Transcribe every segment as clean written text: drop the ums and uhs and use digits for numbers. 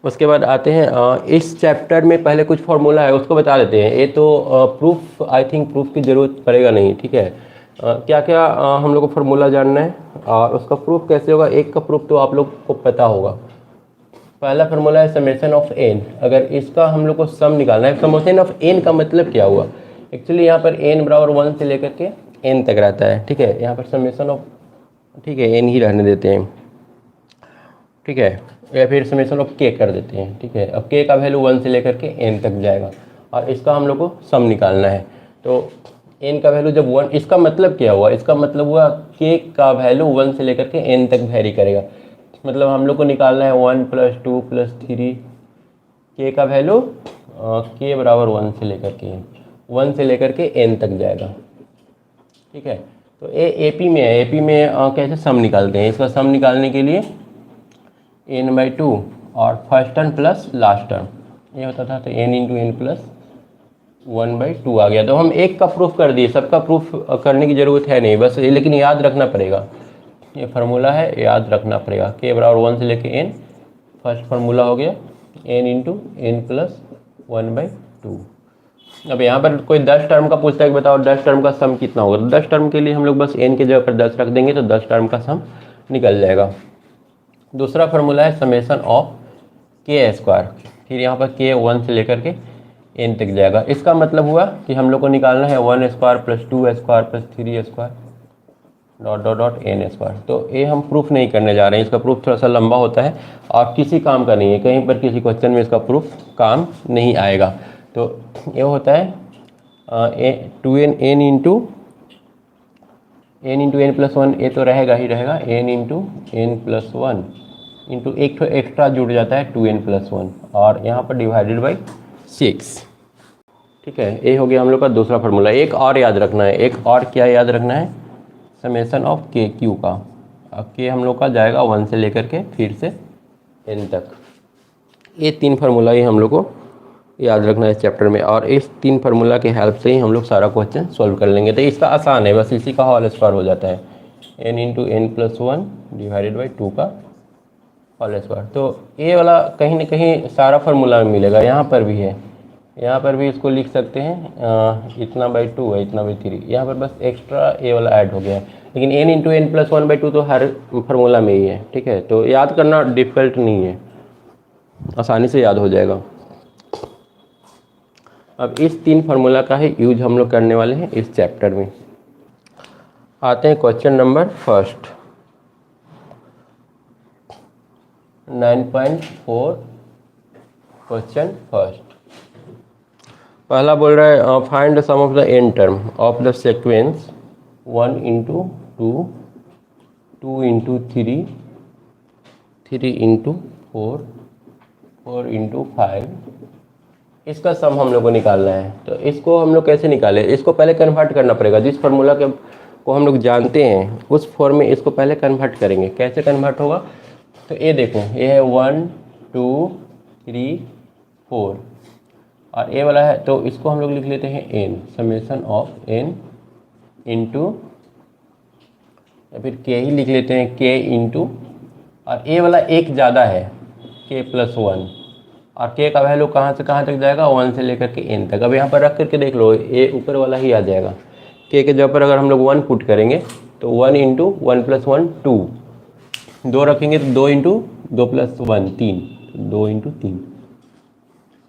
उसके बाद आते हैं इस चैप्टर में पहले कुछ फार्मूला है उसको बता देते हैं। ये तो प्रूफ, आई थिंक प्रूफ की ज़रूरत पड़ेगा नहीं, ठीक है। क्या क्या हम लोग को फार्मूला जानना है और उसका प्रूफ कैसे होगा। एक का प्रूफ तो आप लोग को पता होगा। पहला फार्मूला है समेशन ऑफ एन। अगर इसका हम लोग को सम निकालना है, समेशन ऑफ एन का मतलब क्या हुआ। एक्चुअली यहाँ पर एन बराबर 1 से लेकर के एन तक रहता है, ठीक है। यहाँ पर समेशन ऑफ, ठीक है, एन ही रहने देते हैं, ठीक है, या फिर समेशन ऑफ के कर देते हैं, ठीक है। अब के का वैल्यू 1 से लेकर के एन तक जाएगा और इसका हम लोग को सम निकालना है। तो एन का वैल्यू जब 1, इसका मतलब क्या हुआ, इसका मतलब हुआ के का वैल्यू 1 से लेकर के एन तक वेरी करेगा। मतलब हम लोग को निकालना है 1 + 2 + 3, के का वैल्यू के बराबर 1 से लेकर के एन, 1 से लेकर के एन तक जाएगा, ठीक है। तो ये एपी में है। एपी में कैसे सम निकालते हैं। इसका सम निकालने के लिए n/2 और first term plus last term ये होता था, तो n × n + 1/2 आ गया। तो हम एक का प्रूफ कर दिए, सबका प्रूफ करने की ज़रूरत है नहीं, बस ये लेकिन याद रखना पड़ेगा। ये फार्मूला है, याद रखना पड़ेगा। के बराबर 1 से लेके n, फर्स्ट फार्मूला हो गया n × n + 1/2। अब यहाँ पर कोई 10 टर्म का पूछता है कि बताओ 10 टर्म का सम कितना होगा। तो 10 टर्म के लिए हम लोग बस n की जगह पर 10 रख देंगे तो 10 टर्म का सम निकल जाएगा। दूसरा फार्मूला है समेशन ऑफ k²। फिर यहाँ पर k 1 से लेकर के n तक जाएगा। इसका मतलब हुआ कि हम लोग को निकालना है 1² + 2² + 3² n²। तो ये हम प्रूफ नहीं करने जा रहे हैं, इसका प्रूफ थोड़ा सा लंबा होता है और किसी काम का नहीं है, कहीं पर किसी क्वेश्चन में इसका प्रूफ काम नहीं आएगा। तो ये होता है 2n n × n + 1, ये तो रहेगा ही रहेगा, n × n + 1 इंटू एक तो एक्स्ट्रा जुड़ जाता है 2n + 1 और यहाँ पर /6, ठीक है। ये हो गया हम लोग का दूसरा फार्मूला। एक और याद रखना है, एक और क्या याद रखना है, समेशन ऑफ के क्यू का। अब के हम लोग का जाएगा 1 से लेकर के फिर से n तक। ये 3 फार्मूला ही हम लोग को याद रखना है इस चैप्टर में और इस 3 फार्मूला के हेल्प से ही हम लोग सारा क्वेश्चन सॉल्व कर लेंगे। तो इसका आसान है, बस इसी का होल स्क्वायर हो जाता है, n × n + 1 / 2 का होल स्क्वायर। तो ये वाला कहीं ना कहीं सारा फार्मूला में मिलेगा, यहाँ पर भी है, यहाँ पर भी इसको लिख सकते हैं इतना/2 है, इतना/3, यहाँ पर बस एक्स्ट्रा ये वाला ऐड हो गया है। लेकिन n × n + 1/2 तो हर फार्मूला में ही है, ठीक है। तो याद करना डिफ़िकल्ट नहीं है, आसानी से याद हो जाएगा। अब इस 3 फार्मूला का ही यूज हम लोग करने वाले हैं इस चैप्टर में। आते हैं question number first, 9.4 question first. पहला बोल रहा है find the sum of the n term of the sequence 1 × 2, 2 × 3, 3 × 4, 4 × 5। इसका सम हम लोग को निकालना है। तो इसको हम लोग कैसे निकालें, इसको पहले कन्वर्ट करना पड़ेगा। जिस फार्मूला के को हम लोग जानते हैं उस फॉर्म में इसको पहले कन्वर्ट करेंगे। कैसे कन्वर्ट होगा, तो ये देखो, ये है 1 2 3 4 और ये वाला है, तो इसको हम लोग लिख लेते हैं n, summation of n into, या फिर k ही लिख लेते हैं, k इंटू, और ये वाला एक ज़्यादा है k + 1 और k का वैल्यू कहाँ से कहाँ तक जाएगा, 1 से लेकर के n तक। अब यहाँ पर रख करके देख लो, ये ऊपर वाला ही आ जाएगा। k के जगह पर अगर हम लोग 1 पुट करेंगे तो 1 × 1 + 1 2, 2 रखेंगे तो 2 × 2 + 1 3, 2 × 3।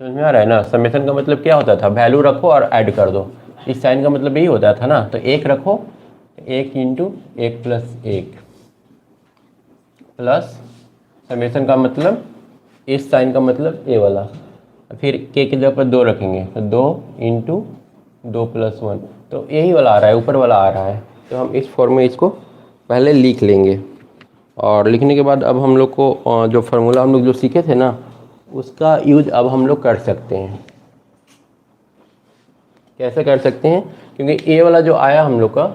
समझ में आ रहा है ना। समेशन का मतलब क्या होता था, वैल्यू रखो और ऐड कर दो। इस साइन का मतलब यही होता था ना। तो 1 रखो, 1 × 1 + 1 प्लस समेशन का मतलब इस साइन का मतलब ये वाला, फिर के जगह पर 2 रखेंगे तो 2 × 2 + 1, तो यही वाला आ रहा है, ऊपर वाला आ रहा है। तो हम इस फॉर्म में इसको पहले लिख लेंगे और लिखने के बाद अब हम लोग को जो फार्मूला हम लोग जो सीखे थे ना उसका यूज अब हम लोग कर सकते हैं। कैसे कर सकते हैं, क्योंकि ए वाला जो आया हम लोग का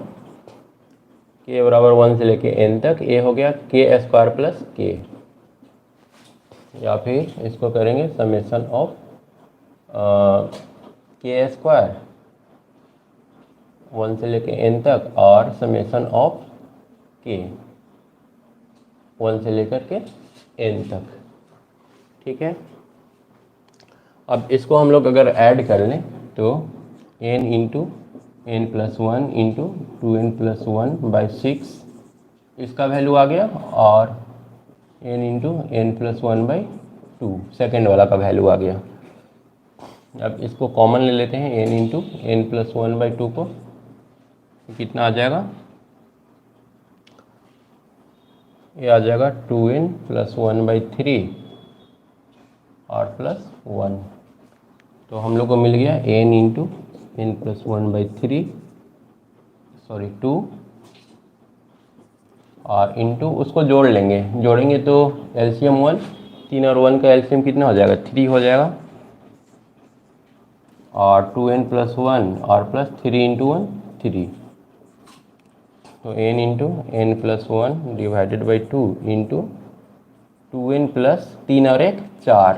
k बराबर 1 से लेके n तक, ये हो गया k² + k, या फिर इसको करेंगे समेशन ऑफ k² 1 से लेके n तक और समेशन ऑफ k 1 से लेकर के n तक, ठीक है। अब इसको हम लोग अगर ऐड कर लें तो n into n plus one into 2n+1/6 इसका वैल्यू आ गया, और n इंटू n+1/2 सेकेंड वाला का वैल्यू आ गया। अब इसको कॉमन ले लेते हैं, n इंटू n+1/2 को, कितना आ जाएगा, ये आ जाएगा 2n+1/3 और +1। तो हम लोग को मिल गया n इंटू n+1/3 सॉरी 2 और इंटू उसको जोड़ लेंगे, जोड़ेंगे तो एलसीएम 1, 3 और 1 का एलसीएम कितना हो जाएगा, 3 हो जाएगा, और 2n+1 और +3 इंटू 1 3, तो n into n+1 divided by 2 into 2n plus 3 और 1 4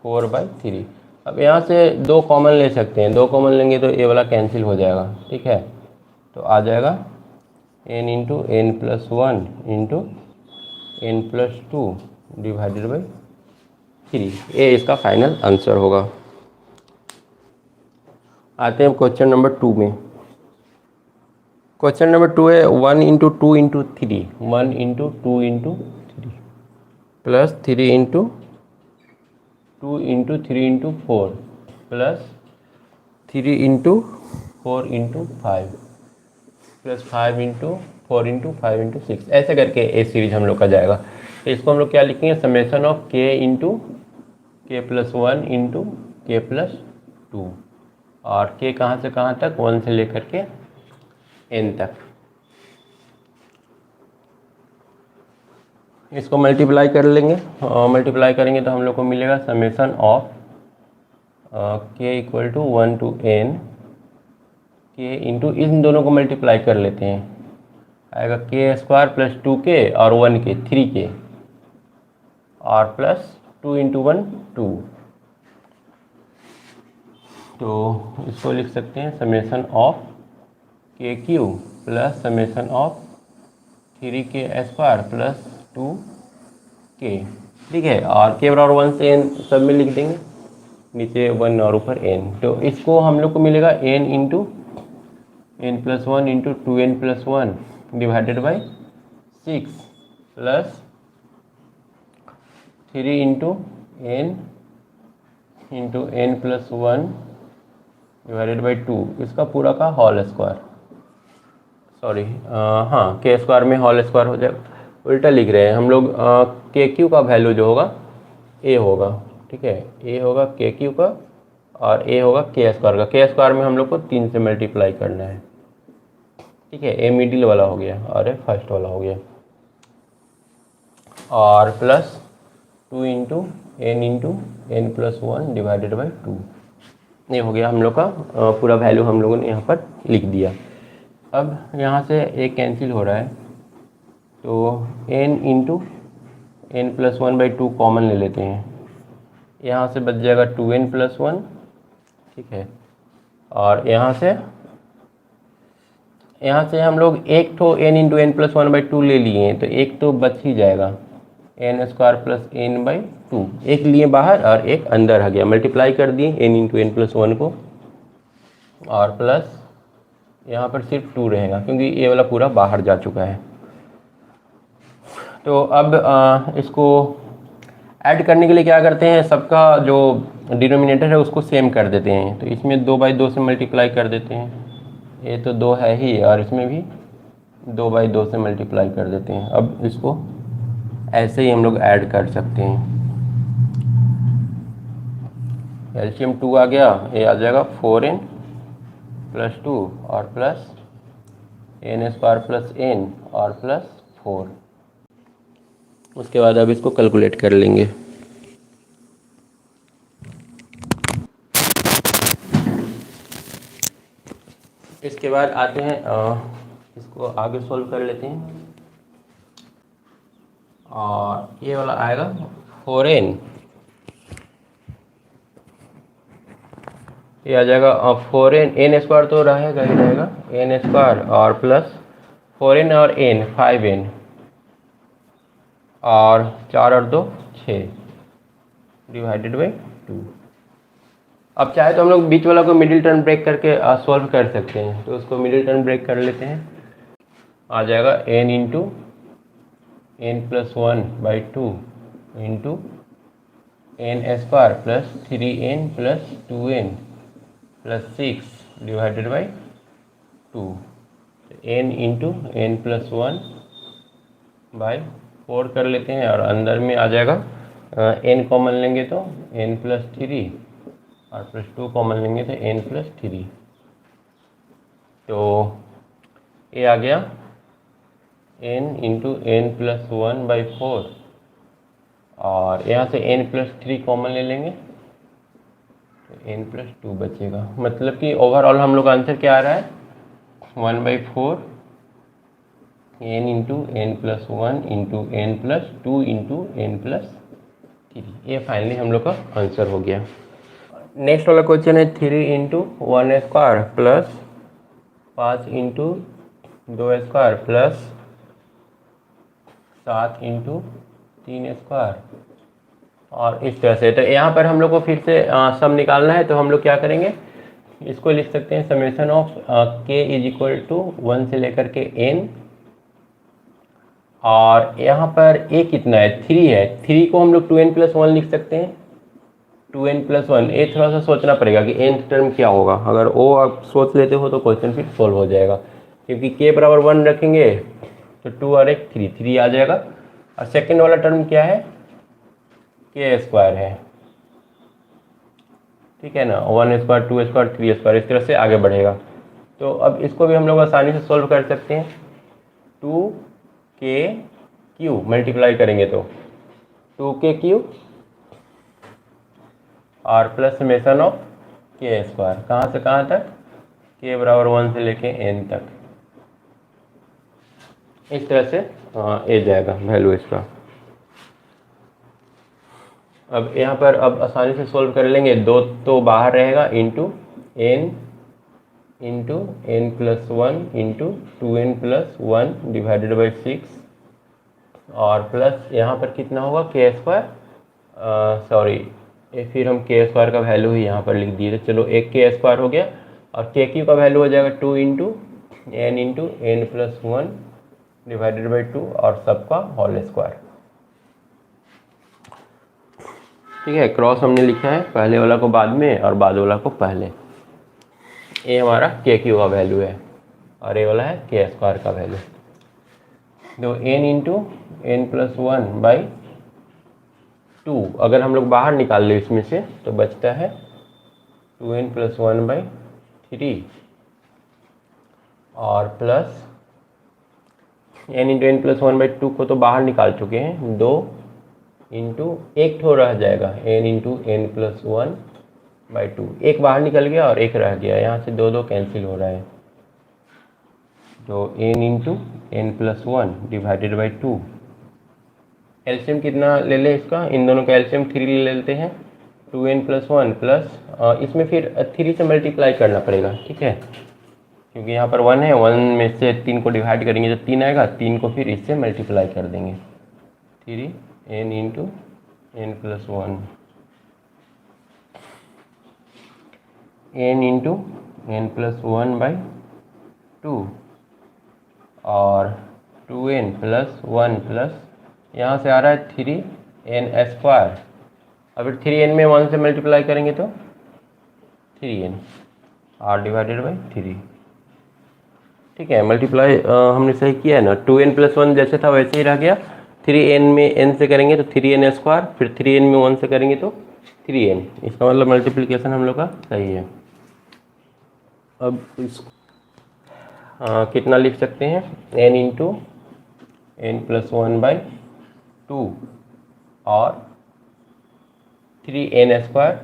4/3। अब यहाँ से 2 कॉमन ले सकते हैं, 2 कॉमन लेंगे तो ये वाला कैंसिल हो जाएगा, ठीक है। तो आ जाएगा n into n+1 into n+2 divided by 3, ये इसका फाइनल आंसर होगा। आते हैं क्वेश्चन नंबर 2 में। क्वेश्चन नंबर 2 है 1 into 2 into 3, 1 into 2 into 3 plus 3 into 2 into 3 into 4 plus 3 into 4 into 5 plus 5 into 4 into 5 into 6, ऐसे करके ए सीरीज हम लोग का जाएगा। तो इसको हम लोग क्या लिखेंगे, summation of k into k+1 into k+2, और k कहाँ से कहाँ तक, 1 से लेकर के n तक। इसको मल्टीप्लाई कर लेंगे, मल्टीप्लाई करेंगे तो हम लोग को मिलेगा summation of k equal to 1 to n k into, इन दोनों को मल्टीप्लाई कर लेते हैं, आएगा k² प्लस 2k और 1k 3k और प्लस 2 इंटू 1 2। तो इसको लिख सकते हैं summation of k³ plus summation of 3k² plus 2k, ठीक है। और k बराबर 1 से n सब में लिख देंगे, नीचे 1 और ऊपर n। तो इसको हम लोग को मिलेगा n into n+1 into 2n+1 divided by 6 plus 3 into n into n+1 divided by 2, इसका पूरा का होल स्क्वायर, सॉरी हाँ k² में होल स्क्वायर हो जाएगा, उल्टा लिख रहे हैं हम लोग। k³ का वैल्यू जो होगा a होगा, ठीक है, a होगा k³ का और a होगा k² का। k² में हम लोग को 3 से मल्टीप्लाई करना है, ठीक है, a मिडिल वाला हो गया और a फर्स्ट वाला हो गया, और plus 2 into n+1 divided by 2, ये हो गया हम लोग का पूरा वैल्यू हम लोगों ने यहाँ पर लिख दिया। अब यहाँ से एक कैंसिल हो रहा है, तो n इंटू n+1/2 कॉमन ले लेते हैं, यहाँ से बच जाएगा 2n+1, ठीक है, और यहाँ से हम लोग एक तो n इंटू n+1/2 ले लिए हैं, तो एक तो बच ही जाएगा, n² प्लस n/2, एक लिए बाहर और एक अंदर आ गया, मल्टीप्लाई कर दिए n इंटू n+1 को, और प्लस यहाँ पर सिर्फ 2 रहेगा क्योंकि ये वाला पूरा बाहर जा चुका है। तो अब इसको ऐड करने के लिए क्या करते हैं, सबका जो डिनोमिनेटर है उसको सेम कर देते हैं, तो इसमें 2/2 से मल्टीप्लाई कर देते हैं, ये तो 2 है ही, और इसमें भी 2/2 से मल्टीप्लाई कर देते हैं। अब इसको ऐसे ही हम लोग ऐड कर सकते हैं, एलसीएम 2 आ गया, ये आ जाएगा 4n प्लस 2 और प्लस n² प्लस n और प्लस 4। उसके बाद अब इसको कैलकुलेट कर लेंगे। इसके बाद आते हैं इसको आगे सॉल्व कर लेते हैं, और ये वाला आएगा 4n, ये आ जाएगा 4n, n² तो रहेगा ही रहेगा, n² और प्लस 4n और n 5n और 4 और 2 6, डिवाइडेड बाई 2। अब चाहे तो हम लोग बीच वाला को मिडिल टर्म ब्रेक करके सॉल्व कर सकते हैं, तो उसको मिडिल टर्म ब्रेक कर लेते हैं। आ जाएगा n into n plus 1/2 into n square plus 3n plus 2n plus 6 divided by 2। n into n plus 1/4 कर लेते हैं, और अंदर में आ जाएगा n कॉमन लेंगे तो n प्लस 3 और प्लस 2 कॉमन लेंगे तो n प्लस 3। तो ये आ गया n इंटू n प्लस 1/4, और यहाँ से n प्लस 3 कॉमन ले लेंगे तो n प्लस 2 बचेगा। मतलब कि ओवरऑल हम लोग का आंसर क्या आ रहा है, 1/4 n into n plus 1 into n plus 2 into n plus 3। ये फाइनली हम लोग का आंसर हो गया। नेक्स्ट वाला क्वेश्चन है 3 into 1 square plus 5 into 2 square plus 7 into 3 square, और इस तरह से। तो यहाँ पर हम लोग को फिर से सम निकालना है, तो हम लोग क्या करेंगे, इसको लिख सकते हैं summation of k is equal to 1 से लेकर के n, और यहाँ पर a कितना है, 3 है। 3 को हम लोग 2n प्लस 1 लिख सकते हैं, 2n प्लस 1। ये थोड़ा सा सोचना पड़ेगा कि nth टर्म क्या होगा। अगर वो आप सोच लेते हो तो क्वेश्चन फिर सॉल्व हो जाएगा, क्योंकि k बराबर 1 रखेंगे तो 2 और 1 3 आ जाएगा। और सेकेंड वाला टर्म क्या है, k स्क्वायर है, ठीक है ना, 1 स्क्वायर 2 स्क्वायर 3 स्क्वायर, इस तरह से आगे बढ़ेगा। तो अब इसको भी हम लोग आसानी से सॉल्व कर सकते हैं। 2k³ मल्टीप्लाई करेंगे तो 2k³ और plus summation of k square, कहाँ से कहाँ तक, k बराबर 1 से लेके n तक। इस तरह से ए जाएगा वैल्यू इसका। अब यहाँ पर अब आसानी से सॉल्व कर लेंगे। 2 तो बाहर रहेगा, into n plus 1 into 2n plus 1 divided by 6, और प्लस यहाँ पर कितना होगा, k स्क्वायर, सॉरी फिर हम k स्क्वायर का वैल्यू ही यहाँ पर लिख दिए, तो चलो एक k स्क्वायर हो गया, और k³ का वैल्यू हो जाएगा 2 into n plus 1 divided by 2, और सबका होल स्क्वायर। ठीक है, क्रॉस हमने लिखा है, पहले वाला को बाद में और बाद वाला को पहले। ये हमारा k³ का वैल्यू है, और ये वाला है k स्क्वायर का वैल्यू। तो n इंटू n प्लस 1/2, अगर हम लोग बाहर निकाल ले इसमें से तो बचता है 2n प्लस 1/3, और plus n into n plus 1/2 को तो बाहर निकाल चुके हैं, 2 इंटू एक ठो रह जाएगा n इंटू n प्लस 1/2, एक बाहर निकल गया और एक रह गया, यहाँ से 2 कैंसिल हो रहा है। तो n into n plus 1 divided by 2, LCM कितना ले लें इसका, इन दोनों का एलसीएम 3 ले लेते हैं। 2n प्लस 1 प्लस इसमें फिर 3 से मल्टीप्लाई करना पड़ेगा, ठीक है, क्योंकि यहाँ पर 1 है, 1 में से 3 को डिवाइड करेंगे तो 3 आएगा, 3 को फिर इससे मल्टीप्लाई कर देंगे, 3n into n plus 1, n into n plus 1/2, और 2n प्लस 1 प्लस यहाँ से आ रहा है 3n स्क्वायर। अब 3n में 1 से मल्टीप्लाई करेंगे तो 3n और डिवाइडेड बाई 3, ठीक है। मल्टीप्लाई हमने सही किया है ना, 2n प्लस 1 जैसे था वैसे ही रह गया। 3n में n से करेंगे तो 3n स्क्वायर, फिर 3n में 1 से करेंगे तो 3n, इसका मतलब मल्टीप्लिकेशन हम लोग का सही है। अब इसको कितना लिख सकते हैं, n इंटू n प्लस 1/2 और 3n स्क्वायर,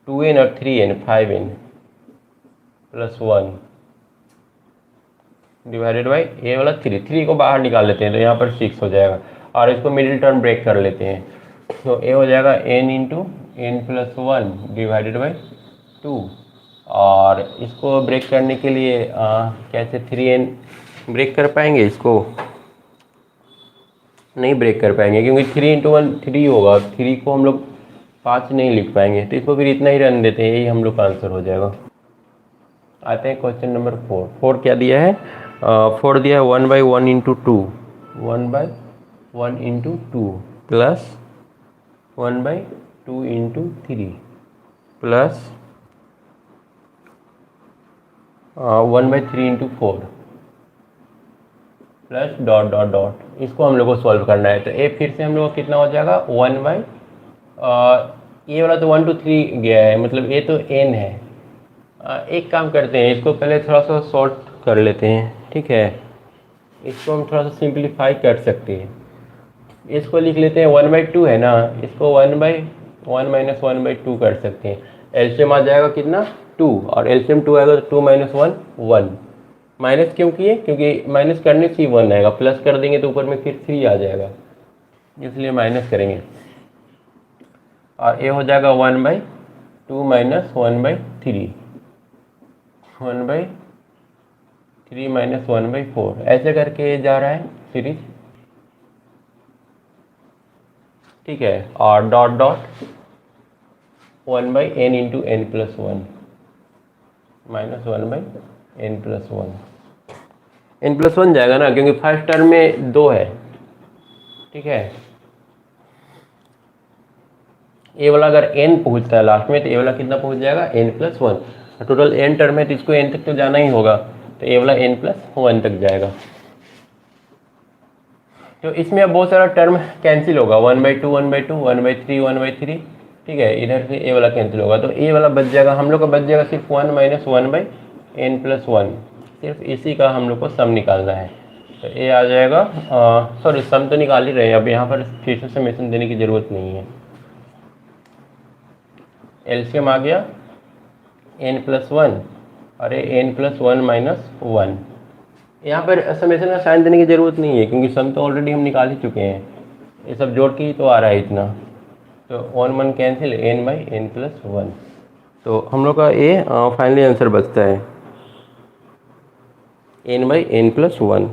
2n और 3n 5n plus 1 divided by ये वाला 3 को बाहर निकाल लेते हैं तो यहाँ पर 6 हो जाएगा, और इसको मिडिल टर्म ब्रेक कर लेते हैं। तो ये हो जाएगा n into n plus 1 divided by 2, और इसको ब्रेक करने के लिए कैसे 3n ब्रेक कर पाएंगे इसको, नहीं ब्रेक कर पाएंगे, क्योंकि 3 × 1 3 होगा, 3 को हम लोग 5 नहीं लिख पाएंगे, तो इसको फिर इतना ही रहने देते हैं, यही हम लोग का आंसर हो जाएगा। आते हैं क्वेश्चन नंबर 4। 4 क्या दिया है? 4 दिया है 1/1 × 2, 1/1 × 2 plus 1/2 × 3 plus 1/3 × 4 plus dot dot dot. इसको हम लोग को सॉल्व करना है, तो ए फिर से हम लोग को कितना हो जाएगा 1 ये वाला तो 1 2 3 गया है, मतलब ये तो n है। एक काम करते हैं, इसको पहले थोड़ा सा सॉर्ट कर लेते हैं, ठीक है। इसको हम थोड़ा सा सिंप्लीफाई कर सकते हैं, इसको लिख लेते हैं 1/2 है ना, इसको 1/1 - 1/2 कर सकते हैं। एलसीएम आ जाएगा कितना 2, और एलसीएम 2 आएगा तो 2 - 1 1। माइनस क्यों किए? क्योंकि माइनस करने से ही 1 आएगा, प्लस कर देंगे तो ऊपर में फिर 3 आ जाएगा, इसलिए माइनस करेंगे। और ये हो जाएगा 1/2 - 1/3, 1/3 - 1/4, ऐसे करके जा रहा है सीरीज, ठीक है। और dot dot 1/n × n + 1 minus 1/n + 1, n + 1 जाएगा ना, क्योंकि फर्स्ट टर्म में 2 है, ठीक है। ए वाला अगर n पहुंचता है लास्ट में, तो ए वाला कितना पहुंच जाएगा n + 1। टोटल n टर्म है, तो इसको n तक तो जाना ही होगा, तो ए वाला n + 1 तक जाएगा। तो इसमें अब बहुत सारा टर्म कैंसिल होगा, 1/2 1/2 1/3 1/3, ठीक है। इधर से ए वाला कैंसिल होगा, तो ए वाला बच जाएगा, हम लोग का बच जाएगा सिर्फ 1 - 1/n + 1। सिर्फ इसी का हम लोग को सम निकालना है, तो ए आ जाएगा, सॉरी सम तो निकाल ही रहे हैं, अब यहाँ पर फिर से समेशन देने की ज़रूरत नहीं है। एलसीएम आ गया n + 1, और ये n + 1 - 1। यहाँ पर समेशन का साइन देने की ज़रूरत नहीं है, क्योंकि सम तो ऑलरेडी हम निकाल ही चुके हैं, ये सब जोड़ के ही तो आ रहा है इतना, तो 1 1 कैंसिल, n/n + 1। तो हम लोग का ये फाइनली आंसर बचता है n/n + 1।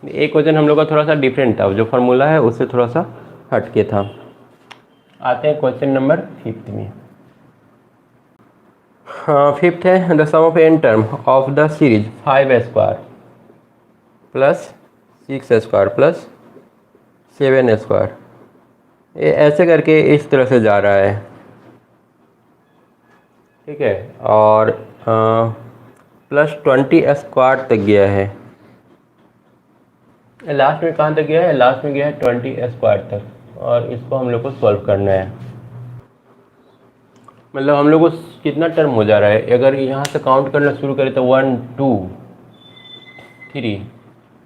एक क्वेश्चन हम लोग का थोड़ा सा डिफरेंट था, जो फार्मूला है उससे थोड़ा सा हट के था। आते हैं क्वेश्चन नंबर 5 में। फिफ्थ है the sum of n term of the series 5² + 6² + 7²। ये ऐसे करके इस तरह से जा रहा है, ठीक है। और +20² तक गया है, लास्ट में कहाँ तक गया है? लास्ट में गया है 20² तक, और इसको हम लोग को सॉल्व करना है। मतलब हम लोग को कितना टर्म हो जा रहा है, अगर यहाँ से काउंट करना शुरू करें तो 1 2 3,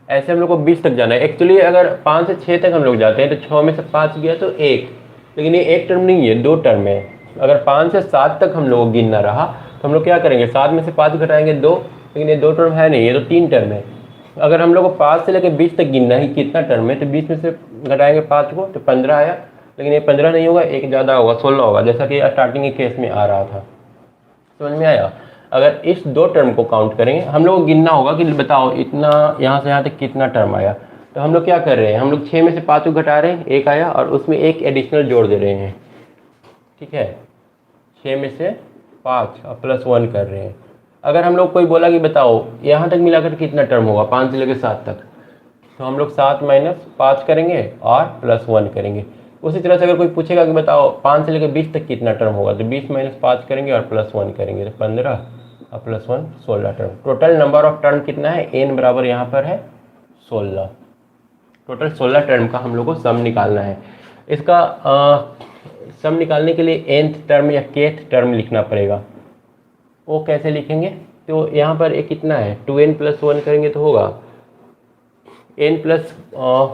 ऐसे हम लोग को 20 तक जाना है। एक्चुअली अगर 5 से 6 तक हम लोग जाते हैं तो 6 में से 5 गया तो 1, लेकिन ये एक टर्म नहीं है, 2 टर्म है। अगर 5 से 7 तक हम लोग को गिनना रहा तो हम लोग क्या करेंगे, 7 में से 5 घटाएंगे 2, लेकिन ये 2 टर्म है नहीं, ये तो 3 टर्म है। अगर हम लोग को 5 से लेकर 20 तक गिनना है कितना टर्म है, तो 20 में से घटाएंगे 5 को तो 15 आया, लेकिन ये 15 नहीं होगा, एक ज़्यादा होगा, 16 होगा, जैसा कि स्टार्टिंग के केस में आ रहा था। समझ में आया? अगर इस 2 टर्म को काउंट करेंगे, हम लोग को गिनना होगा कि बताओ इतना यहाँ से यहाँ तक कितना टर्म आया। तो हम लोग क्या कर रहे हैं, हम लोग 6 में से 5 को घटा रहे हैं, 1 आया, और उसमें एक एडिशनल जोड़ दे रहे हैं, ठीक है। 6 में से 5 और +1 कर रहे हैं। अगर हम लोग कोई बोला कि बताओ यहाँ तक मिलाकर कितना टर्म होगा 5 से लेकर 7 तक, तो हम लोग 7 - 5 करेंगे और +1 करेंगे। उसी तरह से अगर कोई पूछेगा कि बताओ 5 से लेकर 20 तक कितना टर्म होगा, तो 20 - 5 करेंगे और +1 करेंगे, तो 15 और +1 16 term. Total number of term कितना है, n बराबर यहाँ पर है 16। टोटल 16 टर्म का हम लोग को सम निकालना है। इसका सम निकालने के लिए nth टर्म या kth टर्म लिखना पड़ेगा। वो कैसे लिखेंगे, तो यहाँ पर एक कितना है 2n + 1 करेंगे तो होगा n +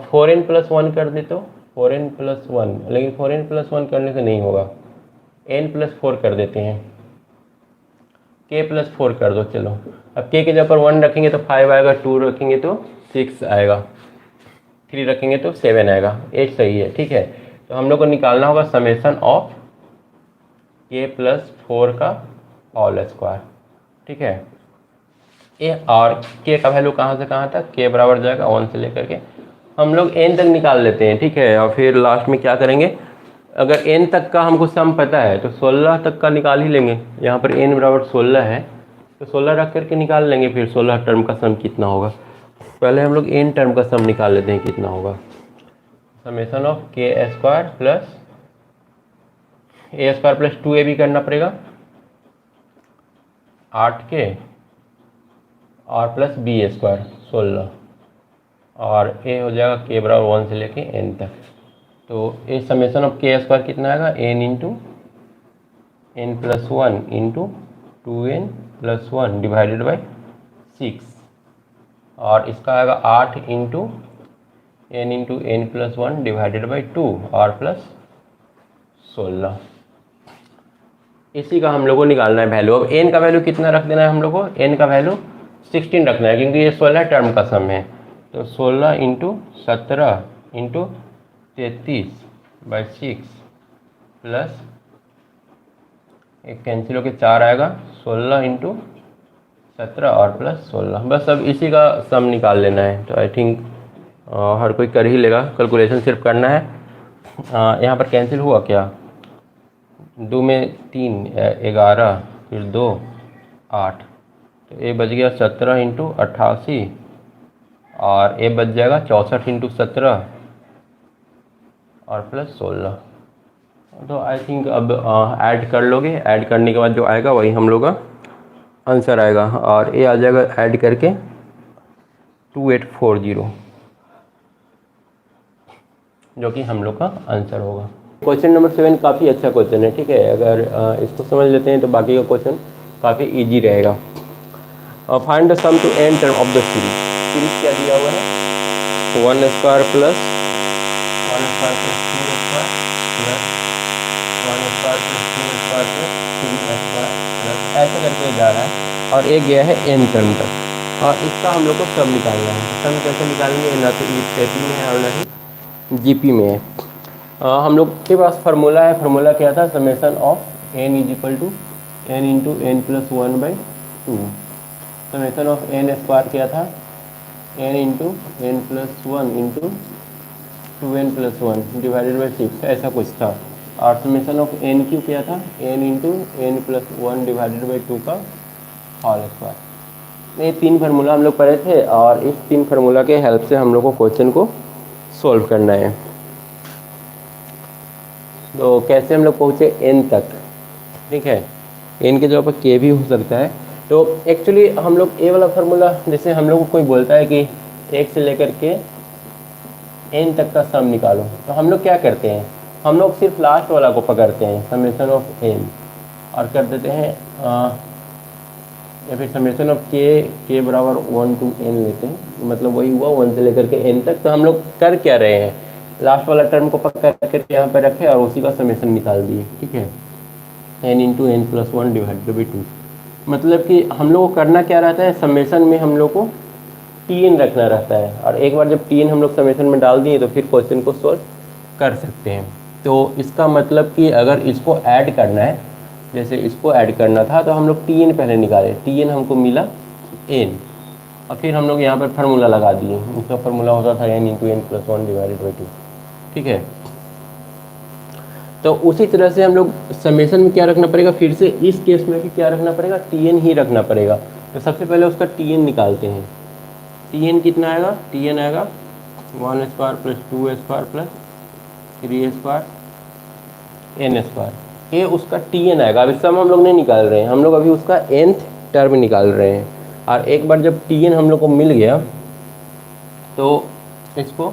4n + 1 कर दे तो 4n + 1, लेकिन 4n + 1 करने से नहीं होगा, n + 4 कर देते हैं, k + 4 कर दो। चलो अब k के जगह पर 1 रखेंगे तो 5 आएगा, 2 रखेंगे तो 6 आएगा, 3 रखेंगे तो 7 आएगा, 8 सही है, ठीक है। तो हम लोग को निकालना होगा समेशन ऑफ k + 4 का होल स्क्वायर, ठीक है। ए और के का वैल्यू कहाँ से कहाँ तक, के बराबर जाएगा 1 से लेकर के हम लोग n तक निकाल लेते हैं, ठीक है। और फिर लास्ट में क्या करेंगे, अगर n तक का हमको सम पता है तो 16 तक का निकाल ही लेंगे। यहाँ पर n बराबर 16 है तो 16 रख करके निकाल लेंगे, फिर 16 टर्म का सम कितना होगा। पहले हम लोग n टर्म का सम निकाल लेते हैं कितना होगा। समेशन ऑफ के स्क्वायर प्लस ए स्क्वायर प्लस 2ab करना पड़ेगा 8k और प्लस बी स्क्वायर 16 और ए हो जाएगा के बराबर 1 से लेके n तक। तो ए समेशन ऑफ के स्क्वायर कितना आएगा, n into n plus 1 into 2n plus 1 divided by 6 और इसका आएगा 8 into n plus 1 divided by 2 और प्लस 16। इसी का हम लोग को निकालना है वैल्यू। अब n का वैल्यू कितना रख देना है हम लोग को, n का वैल्यू 16 रखना है क्योंकि ये 16 टर्म का सम है। तो 16 इंटू 17 इंटू 33/6 प्लस एक कैंसिल होकर 4 आएगा 16 इंटू 17 और प्लस 16। बस अब इसी का सम निकाल लेना है। तो आई थिंक हर कोई कर ही लेगा, कैलकुलेशन सिर्फ करना है। यहाँ पर कैंसिल हुआ क्या, 2 में 3 11 फिर 2 8 तो ए बच गया 17 इंटू 88 और ए बच जाएगा 64 इंटू 17 और प्लस 16। तो आई थिंक अब ऐड कर लोगे, ऐड करने के बाद जो आएगा वही हम लोग का आंसर आएगा और ए आ जाएगा ऐड करके 2840 जो कि हम लोग का आंसर होगा। क्वेश्चन नंबर 7 काफ़ी अच्छा क्वेश्चन है, ठीक है। अगर इसको समझ लेते हैं तो बाकी का क्वेश्चन काफ़ी इजी रहेगा। Find the sum to n term of the series. Series क्या दिया हुआ है, 1 square plus 1 square plus 2 square plus 1 square plus 2 square plus 3 square plus ऐसे करके जा रहा है और एक गया है n टर्म तक और इसका हम लोग को सम निकालना है। सम कैसे निकालेंगे, ना तो ईपी में है और ना ही जीपी में है। हम लोग के पास फार्मूला है, फार्मूला क्या था, summation of n is equal to n into n plus 1/2। Summation of n square क्या था, n into n plus 1 into 2n plus 1 divided by 6 ऐसा कुछ था। और समेशन ऑफ n क्यू क्या था, n into n plus 1 divided by 2 का whole square. ये 3 फार्मूला हम लोग पढ़े थे और इस 3 फार्मूला के हेल्प से हम लोग को क्वेश्चन को सॉल्व करना है। तो कैसे हम लोग पहुँचे n तक, ठीक है। n के जगह पर k भी हो सकता है। तो एक्चुअली हम लोग ए वाला फार्मूला, जैसे हम लोग को कोई बोलता है कि 1 से लेकर के n तक का सम निकालो, तो हम लोग क्या करते हैं, हम लोग सिर्फ लास्ट वाला को पकड़ते हैं समेशन ऑफ n और कर देते हैं या फिर समेशन ऑफ k बराबर 1 to n लेते हैं, मतलब वही हुआ 1 से लेकर के n तक। तो हम लोग कर क्या रहे हैं, लास्ट वाला टर्म को पकड़ करके यहाँ पर रखे और उसी का समेशन निकाल दिए, ठीक है। n into n plus 1 divided by 2, मतलब कि हम लोग को करना क्या रहता है, समेशन में हम लोग को tn रखना रहता है और एक बार जब tn हम लोग समेशन में डाल दिए तो फिर क्वेश्चन को सॉल्व कर सकते हैं। तो इसका मतलब कि अगर इसको ऐड करना है, जैसे इसको ऐड करना था तो हम लोग tn पहले निकाले, tn हमको मिला n और फिर हम लोग यहाँ पर फार्मूला लगा दिए। उसका फार्मूला होता था n into n plus 1 divided by 2, ठीक है। तो उसी तरह से हम लोग समेशन में क्या रखना पड़ेगा, फिर से इस केस में भी क्या रखना पड़ेगा, tn ही रखना पड़ेगा। तो सबसे पहले उसका tn निकालते हैं। tn कितना आएगा, tn आएगा 1 square plus 2 square plus 3 square n square, ये उसका tn आएगा। अभी सम हम लोग नहीं निकाल रहे हैं, हम लोग अभी उसका nth टर्म निकाल रहे हैं। और एक बार जब tn हम लोग को मिल गया तो इसको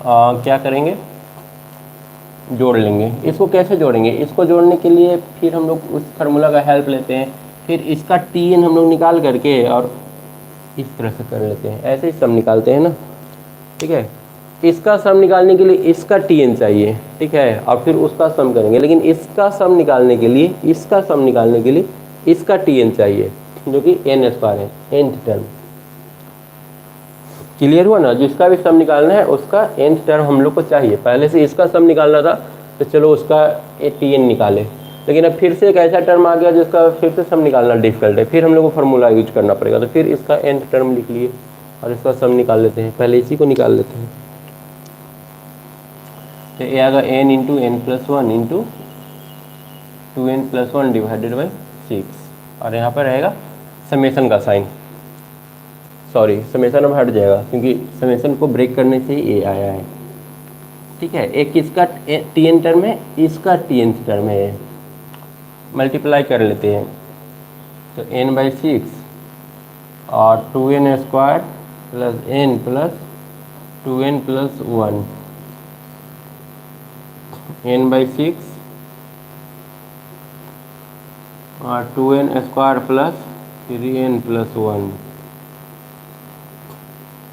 क्या करेंगे, जोड़ लेंगे। इसको कैसे जोड़ेंगे, इसको जोड़ने के लिए फिर हम लोग उस फार्मूला का हेल्प लेते हैं, फिर इसका tn हम लोग निकाल करके और इस तरह से कर लेते हैं, ऐसे ही सम निकालते हैं ना, ठीक है। इसका सम निकालने के लिए इसका tn चाहिए, ठीक है, और फिर उसका सम करेंगे। लेकिन इसका सम निकालने के लिए, इसका सम निकालने के लिए इसका tn चाहिए जो कि n स्क्वायर है, nth टर्म। क्लियर हुआ ना, जिसका भी सम निकालना है उसका nth टर्म हम लोग को चाहिए। पहले से इसका सम निकालना था तो चलो उसका tn निकाले, लेकिन अब फिर से एक ऐसा टर्म आ गया जिसका फिर से सम निकालना डिफिकल्ट है, फिर हम लोग को फार्मूला यूज करना पड़ेगा। तो फिर इसका nth टर्म लिख लिए और इसका सम निकाल लेते हैं, पहले इसी को निकाल लेते हैं। तो ये आएगा n into n plus one into 2n plus one divided by 6, और यहाँ पर रहेगा समेसन का साइन, सॉरी समेसन अब हट जाएगा क्योंकि समेसन को ब्रेक करने से ही ये आया है। ठीक है, एक इसका tn टर्म है, इसका tnth टर्म है, मल्टीप्लाई कर लेते हैं। तो n/6 और 2n square plus n plus 2n plus 1, n/6 और 2n square plus 3n plus 1,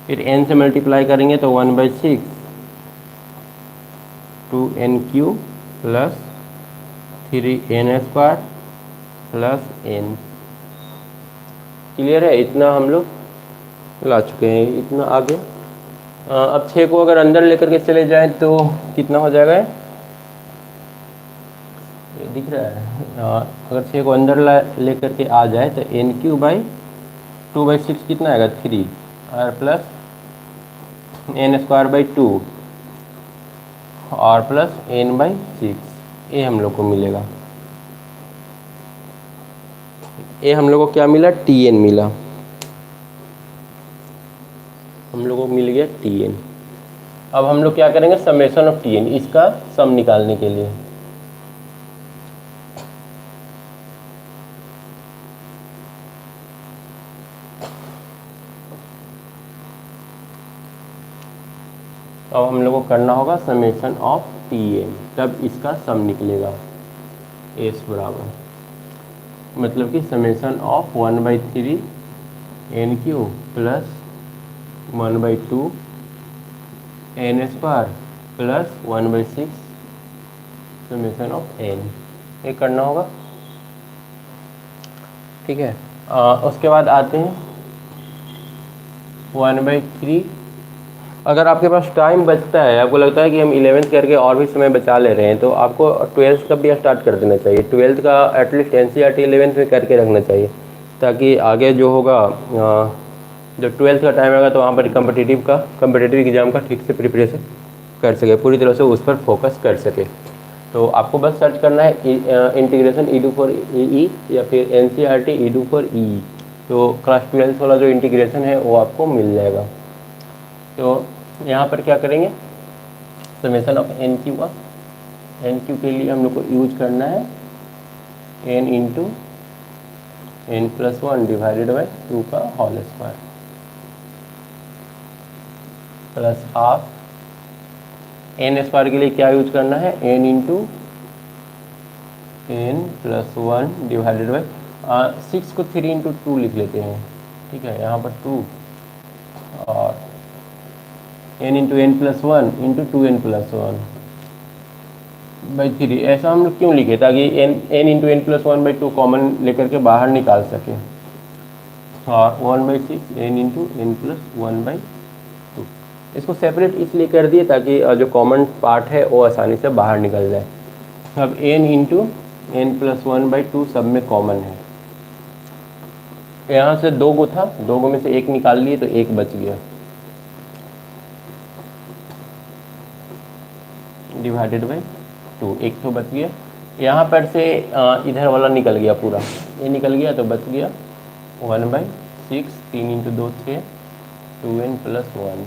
फिर n से मल्टीप्लाई करेंगे तो 1/6 2n³ plus 3n square plus n। Clear है, इतना हम लोग ला चुके हैं, इतना आगे। अब 6 को अगर अंदर लेकर के चले जाएं तो कितना हो जाएगा, ये दिख रहा है। अगर 6 को अंदर लेकर के आ जाए तो n³ बाई 2/6 कितना आएगा 3 और प्लस n स्क्वायर बाई 2 और प्लस n/6, ये हम लोग को मिलेगा। ये हम लोग को क्या मिला, tn मिला, हम लोग को मिल गया tn। अब हम लोग क्या करेंगे, समेशन ऑफ tn, इसका सम निकालने के लिए अब हम लोग को करना होगा समेशन ऑफ tn, तब इसका सम निकलेगा s बराबर, मतलब कि summation of 1/3 n³ plus 1/2 n square plus 1/6 summation of n, ये करना होगा। ठीक है, उसके बाद आते हैं 1/3। अगर आपके पास टाइम बचता है, आपको लगता है कि हम 11th करके और भी समय बचा ले रहे हैं, तो आपको 12th का भी स्टार्ट कर देना चाहिए। 12th का एटलीस्ट NCERT 11th में करके रखना चाहिए, ताकि आगे जो होगा जब 12th का टाइम आएगा तो वहाँ पर कम्पिटिटिव एग्जाम का ठीक से प्रिपरेशन कर सके, पूरी तरह से उस पर फोकस कर सके। तो आपको बस सर्च करना है इंटीग्रेशन edu for EE या फिर NCERT edu for EE, तो क्लास 12th वाला जो इंटीग्रेशन है वो आपको मिल जाएगा। तो यहाँ पर क्या करेंगे, समेशन ऑफ n³ n³ के लिए हम लोग को यूज करना है n into n plus 1 divided by 2 का whole square plus half. n square के लिए क्या यूज करना है, n into n plus 1 divided by 6 को 3 इंटू 2 लिख लेते हैं। ठीक है, यहाँ पर 2 और n into n plus 1 into 2n plus 1 by 3। ऐसा हम लोग क्यों लिखे, ताकि n into n plus 1 by 2 common लेकर के बाहर निकाल सके, और 1/6 n into n plus 1 by 2। इसको सेपरेट इसलिए कर दिए ताकि जो कॉमन पार्ट है वो आसानी से बाहर निकल जाए। अब n into n plus 1 by 2 सब में कॉमन है, यहाँ से 2 गो था, 2 गो में से एक निकाल लिए तो एक बच गया, डिवाइडेड बाई 2, एक तो बच गया। यहाँ पर से इधर वाला निकल गया, पूरा ये निकल गया तो बच गया 1/6, 3 इंटू 2 6, 2n प्लस 1।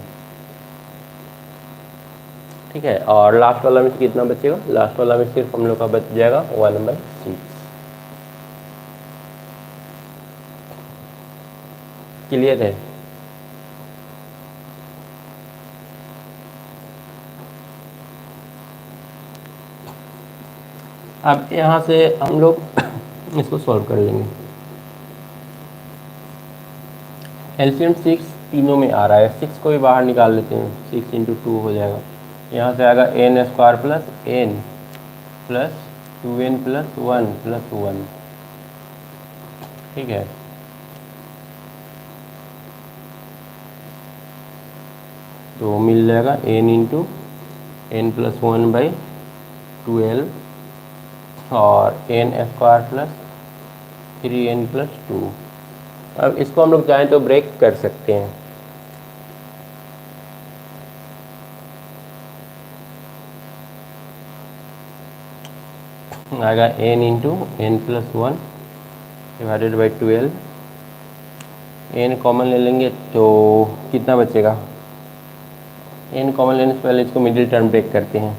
ठीक है, और लास्ट वाला में से कितना बचेगा, लास्ट वाला में सिर्फ हम लोग का बच जाएगा 1/6। क्लियर है। अब यहाँ से हम लोग इसको सॉल्व कर लेंगे। एलसीएम 6 तीनों में आ रहा है, 6 को भी बाहर निकाल लेते हैं, 6 इंटू 2 हो जाएगा। यहाँ से आएगा n square plus n plus 2n plus 1 plus 1। ठीक है, तो मिल जाएगा n into n plus 1 by 12 और एन स्क्वायर प्लस 3n+2। अब इसको हम लोग चाहें तो ब्रेक कर सकते हैं। आएगा n×n+1 divided by 12। n common ले लेंगे तो कितना बचेगा? n कॉमन लेने से पहले इसको मिडिल टर्म ब्रेक करते हैं।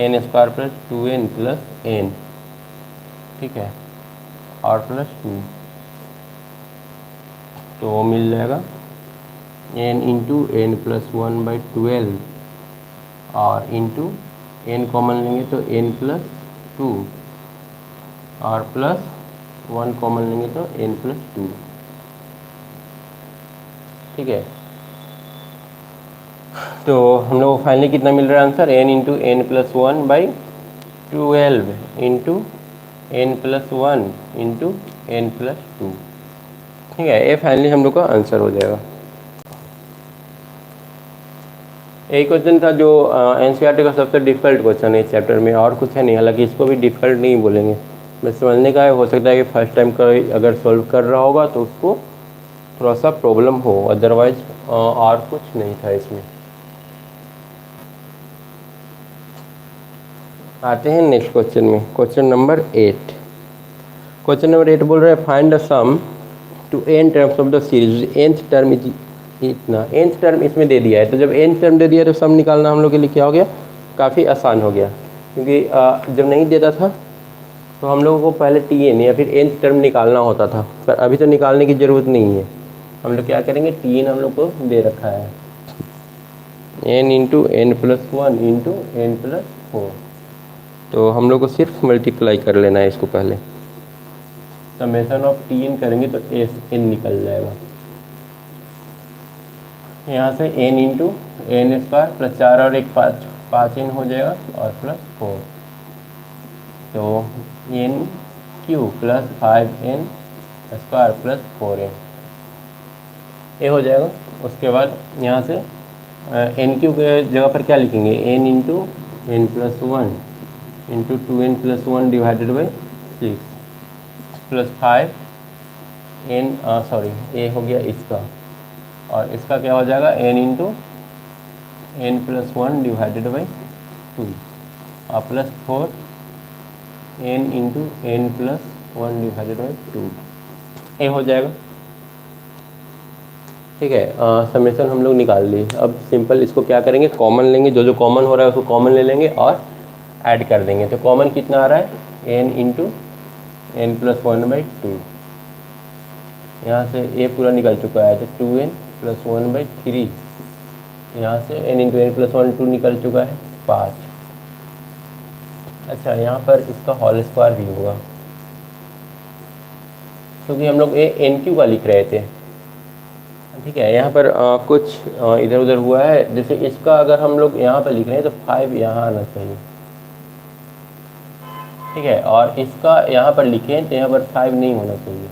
n स्क्वायर प्लस 2n+n, ठीक है, और प्लस 2, तो वो मिल जाएगा n×n+1/12 और इंटू n कॉमन लेंगे तो n+2 और प्लस 1 कॉमन लेंगे तो n+2, ठीक है। तो हम लोग को फाइनली कितना मिल रहा है answer? n×n+1/12 into n+1 into n+2, ठीक है। ये फाइनली हम लोग का आंसर हो जाएगा। एक क्वेश्चन था जो एनसीईआरटी का सबसे डिफिकल्ट क्वेश्चन है इस चैप्टर में, और कुछ है नहीं। हालांकि इसको भी डिफिकल्ट नहीं बोलेंगे, बस समझने का है। हो सकता है कि फर्स्ट टाइम का अगर सॉल्व कर रहा होगा तो उसको थोड़ा सा प्रॉब्लम हो, अदरवाइज और कुछ नहीं था इसमें। आते हैं नेक्स्ट क्वेश्चन में, क्वेश्चन नंबर 8। क्वेश्चन नंबर 8 बोल रहा है find the sum to n terms of the series. nth term इतना, nth टर्म इसमें दे दिया है, तो जब nth टर्म दे दिया तो सम निकालना हम लोग के लिए क्या हो गया? काफ़ी आसान हो गया। क्योंकि जब नहीं देता था तो हम लोगों को पहले tn या फिर nth टर्म निकालना होता था, पर अभी तो निकालने की ज़रूरत नहीं है। हम लोग क्या करेंगे? tn हम लोग को दे रखा है, n×n+1 इंटू n+4, तो हम लोग को सिर्फ मल्टीप्लाई कर लेना है इसको पहले। समेशन ऑफ tn करेंगे तो n निकल जाएगा। यहाँ से n×n² प्लस 4 और 1 5n हो जाएगा और प्लस 4, तो n³ plus 5n² plus 4n ये हो जाएगा। उसके बाद यहाँ से n³ के जगह पर क्या लिखेंगे? n×n+1 into 2n+1 divided by 6 plus 5n, sorry ये हो गया इसका, और इसका क्या हो जाएगा? n×n+1 डिवाइडेड बाई 2 और प्लस 4n×n+1 डिवाइडेड बाई 2 ये हो जाएगा, ठीक है। समेशन हम लोग निकाल लिए। अब सिंपल इसको क्या करेंगे? कॉमन लेंगे, जो जो कॉमन हो रहा है उसको कॉमन ले लेंगे और ऐड कर देंगे। तो कॉमन कितना आ रहा है? n×n+1/2, यहाँ से ये पूरा निकल चुका है तो 2n+1/3, यहाँ से n×n+1 2 निकल चुका है 5। अच्छा, यहाँ पर इसका होल स्क्वायर भी होगा, क्योंकि हम लोग ये n³ का लिख रहे थे, ठीक है। यहाँ पर कुछ इधर उधर हुआ है। जैसे इसका अगर हम लोग यहाँ पर लिख रहे हैं तो 5 यहाँ आना चाहिए, ठीक है, और इसका यहाँ पर लिखें तो यहाँ पर 5 नहीं होना चाहिए।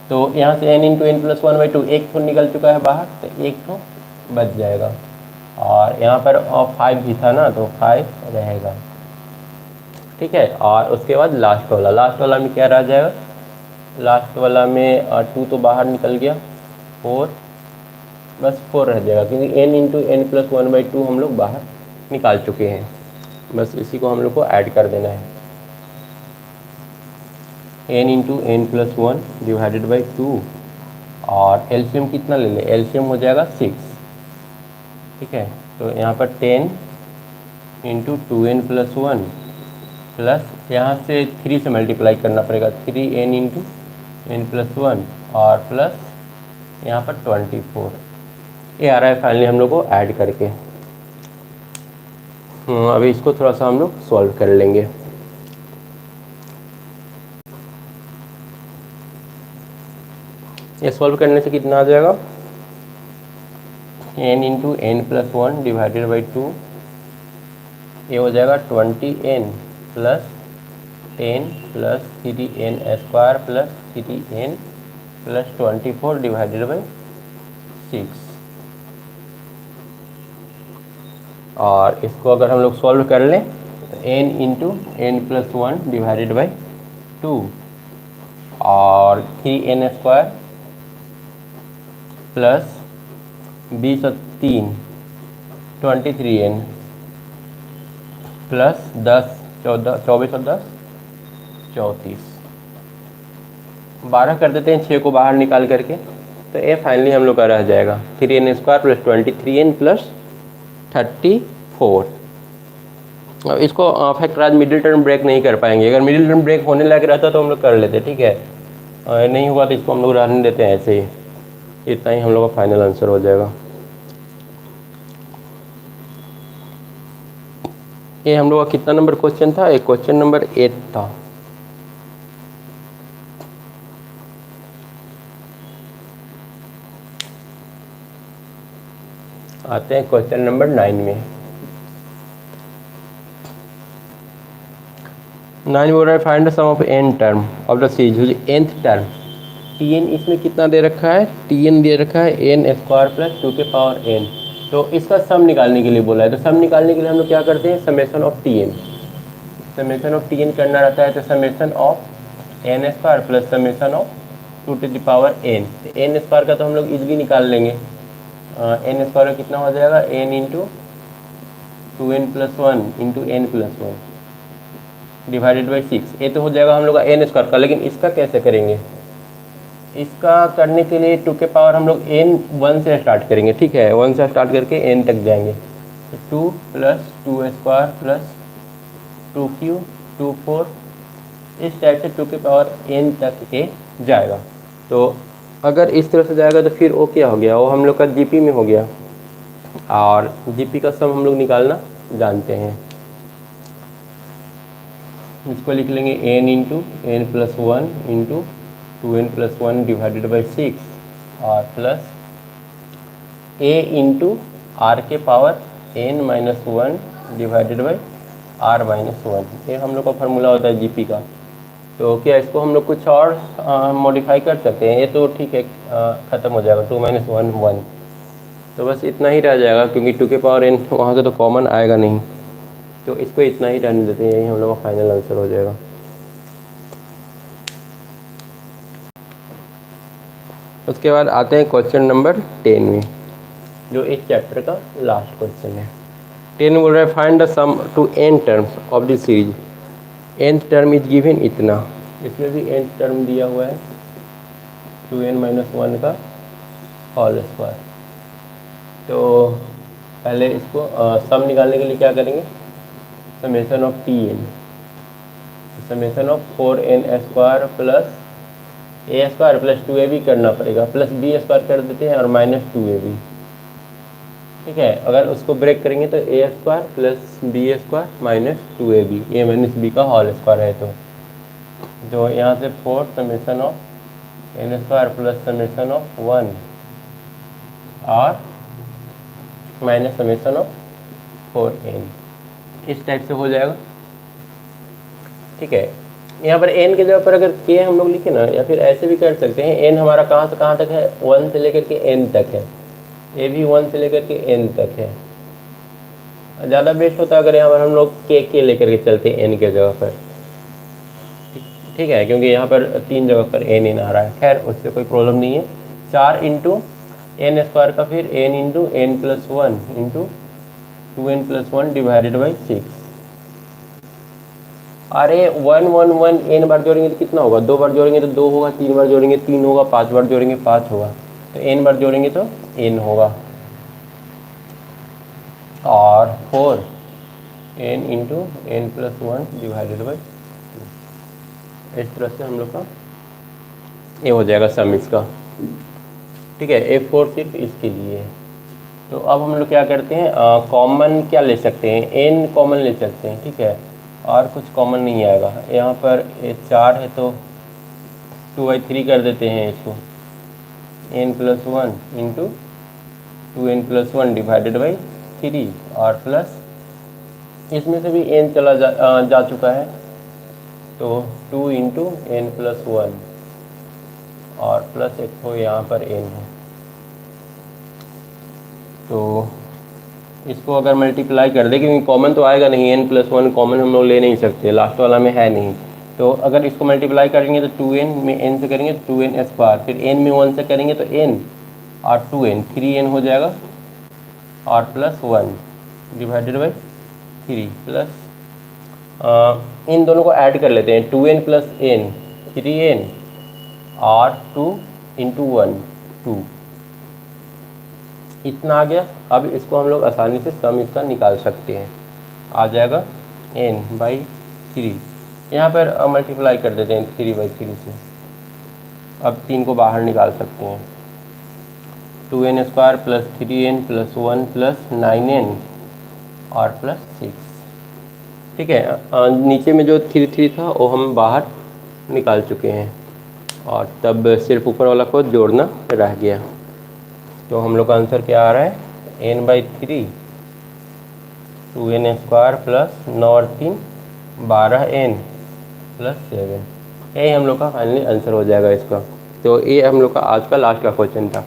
तो यहाँ से n×n+1/2 एक तो निकल चुका है बाहर, तो एक तो बच जाएगा, और यहाँ पर 5 भी था ना, तो 5 रहेगा, ठीक है। और उसके बाद लास्ट वाला में क्या रह जाएगा? लास्ट वाला में 2 तो बाहर निकल गया, 4, बस 4 रह जाएगा, क्योंकि n×n+1/2 हम लोग बाहर निकाल चुके हैं। बस इसी को हम लोग को ऐड कर देना है। n×n+1 डिवाइडेड बाई 2 और एलसीएम कितना ले लें? एलसीएम हो जाएगा 6, ठीक है। तो यहाँ पर 10×2n+1 प्लस यहाँ से 3 से मल्टीप्लाई करना पड़ेगा, 3n×n+1 और प्लस यहाँ पर 24 ये आ रहा है फाइनली हम लोग को ऐड करके। अभी इसको थोड़ा सा हम लोग सॉल्व कर लेंगे। ये सॉल्व करने से कितना आ जाएगा? n×n+1 डिवाइडेड बाई 2, ये हो जाएगा 20n plus 10 plus 3n² plus 3n plus 24 divided by 6। और इसको अगर हम लोग सॉल्व कर लें तो n into n plus one divided by 2 और 3n स्क्वायर प्लस 20 और 3 23n प्लस 10 14 24 और 10 34 12 कर देते हैं 6 को बाहर निकाल करके, तो ये फाइनली हम लोग का रह जाएगा 3n square plus 23n plus 34। अब इसको फैक्टराइज मिडिल टर्म ब्रेक नहीं कर पाएंगे, अगर मिडिल टर्म ब्रेक होने लग रहता तो हम लोग कर लेते, ठीक है। नहीं हुआ तो इसको हम लोग रहने देते हैं ऐसे ही। इतना ही हम लोग का फाइनल आंसर हो जाएगा। ये हम लोग का कितना नंबर क्वेश्चन था? एक क्वेश्चन नंबर 8 था। आते हैं क्वेश्चन नंबर 9 में। 9 बोल रहा है find the sum of n term of the series nth term. tn इसमें कितना दे रखा है? tn दे रखा है n स्क्वायर प्लस 2 के पावर n। तो इसका सम निकालने के लिए बोला है, तो सम निकालने के लिए हम लोग क्या करते हैं? Summation of tn। Summation of tn करना रहता है तो summation of n square plus summation of 2 to the power n। तो n स्क्वायर का तो हम लोग इजली निकाल लेंगे। n स्क्वायर कितना हो जाएगा? n into 2n plus 1 into n plus 1 divided by 6। ये तो हो जाएगा हम लोग का n स्क्वायर का। लेकिन इसका कैसे करेंगे? इसका करने के लिए 2 के पावर हम लोग n 1 से स्टार्ट करेंगे, ठीक है। 1 से स्टार्ट करके n तक जाएंगे, तो 2 प्लस 2 स्क्वायर प्लस 2 क्यू 2 4 इस टाइप से 2 के पावर n तक ये जाएगा। तो अगर इस तरह से जाएगा तो फिर वो क्या हो गया? वो हम लोग का जीपी में हो गया, और जीपी का सम हम लोग निकालना जानते हैं। इसको लिख लेंगे n into n plus 1 into 2n plus 1 divided by 6 और प्लस a इंटू आर के power n minus 1 divided by r minus 1। ये हम लोग का फार्मूला होता है जीपी का। तो क्या इसको हम लोग कुछ और मॉडिफाई कर सकते हैं? ये तो ठीक है, ख़त्म हो जाएगा 2 माइनस 1 1। तो बस इतना ही रह जाएगा, क्योंकि 2 के पावर n वहाँ से तो कॉमन आएगा नहीं, तो इसको इतना ही रहने देते हैं। यही हम लोग का फाइनल आंसर हो जाएगा। उसके बाद आते हैं क्वेश्चन नंबर 10 में, जो इस चैप्टर का लास्ट क्वेश्चन है। 10 बोल रहा है find the sum to n terms of the series. nth term is given इतना, इसमें भी nth टर्म दिया हुआ है 2n माइनस 1 का होल स्क्वायर। तो पहले इसको सम निकालने के लिए क्या करेंगे? Summation of tn, summation of 4n square plus a square plus 2ab करना पड़ेगा, प्लस b स्क्वायर कर देते हैं और माइनस 2ab, ठीक है। अगर उसको ब्रेक करेंगे तो a square plus b square minus 2ab, a minus b का होल स्क्वायर है। तो जो यहाँ से 4 summation of n square plus summation of 1 और माइनस समेशन ऑफ 4n, इस टाइप से हो जाएगा, ठीक है। यहाँ पर n के जगह पर अगर k हम लोग लिखे ना, या फिर ऐसे भी कर सकते हैं, n हमारा कहाँ से कहाँ तक है? 1 से लेकर के n तक है, a भी 1 से लेकर के n तक है। ज़्यादा बेस्ट होता अगर यहाँ पर हम लोग k लेकर के चलते हैं n के जगह पर, ठीक है, क्योंकि यहाँ पर 3 जगह पर n आ रहा है। खैर उससे कोई प्रॉब्लम नहीं है। 4 इंटू एन स्क्वायर का फिर n into n plus 1 into 2n plus 1 divided by 6। अरे 1 1 1 n बार जोड़ेंगे तो कितना होगा? 2 बार जोड़ेंगे तो 2 होगा, 3 बार जोड़ेंगे 3 होगा, 5 बार जोड़ेंगे 5 होगा, तो n बार जोड़ेंगे तो n होगा। और 4 n into n plus 1 divided by 2। इस तरह से हम लोग का ये हो जाएगा सम इसका, ठीक है। A4 सिर्फ इसके लिए है। तो अब हम लोग क्या करते हैं? कॉमन क्या ले सकते हैं? n कॉमन ले सकते हैं, ठीक है, और कुछ कॉमन नहीं आएगा। यहाँ पर 4 है तो 2/3 कर देते हैं इसको, n plus 1 into 2n plus 1 divided by 3 और प्लस इसमें से भी n चला जा चुका है, तो 2 इंटू एन प्लस 1 और प्लस एक तो यहाँ पर n है, तो इसको अगर मल्टीप्लाई कर दे, क्योंकि कॉमन तो आएगा नहीं, n+1 कॉमन हम लोग ले नहीं सकते, लास्ट वाला में है नहीं, तो अगर इसको मल्टीप्लाई करेंगे तो 2n में n से करेंगे तो 2n², फिर n में 1 से करेंगे तो n और 2n 3n हो जाएगा, और +1 डिवाइडेड बाई 3 प्लस इन दोनों को ऐड कर लेते हैं, 2n + n 3n और 2 × 1 2, इतना आ गया। अब इसको हम लोग आसानी से सम इसका निकाल सकते हैं, आ जाएगा n/3, यहाँ पर मल्टीप्लाई कर देते हैं 3/3 से, अब 3 को बाहर निकाल सकते हैं, 2n² + 3n + 1 + 9n और +6, ठीक है। नीचे में जो 3 था वो हम बाहर निकाल चुके हैं, और तब सिर्फ ऊपर वाला को जोड़ना रह गया। तो हम लोग का आंसर क्या आ रहा है, n/3 2n² + 9 और 3 12n + 7, यही हम लोग का फाइनली आंसर हो जाएगा इसका। तो ये हम लोग का आज का लास्ट का क्वेश्चन था।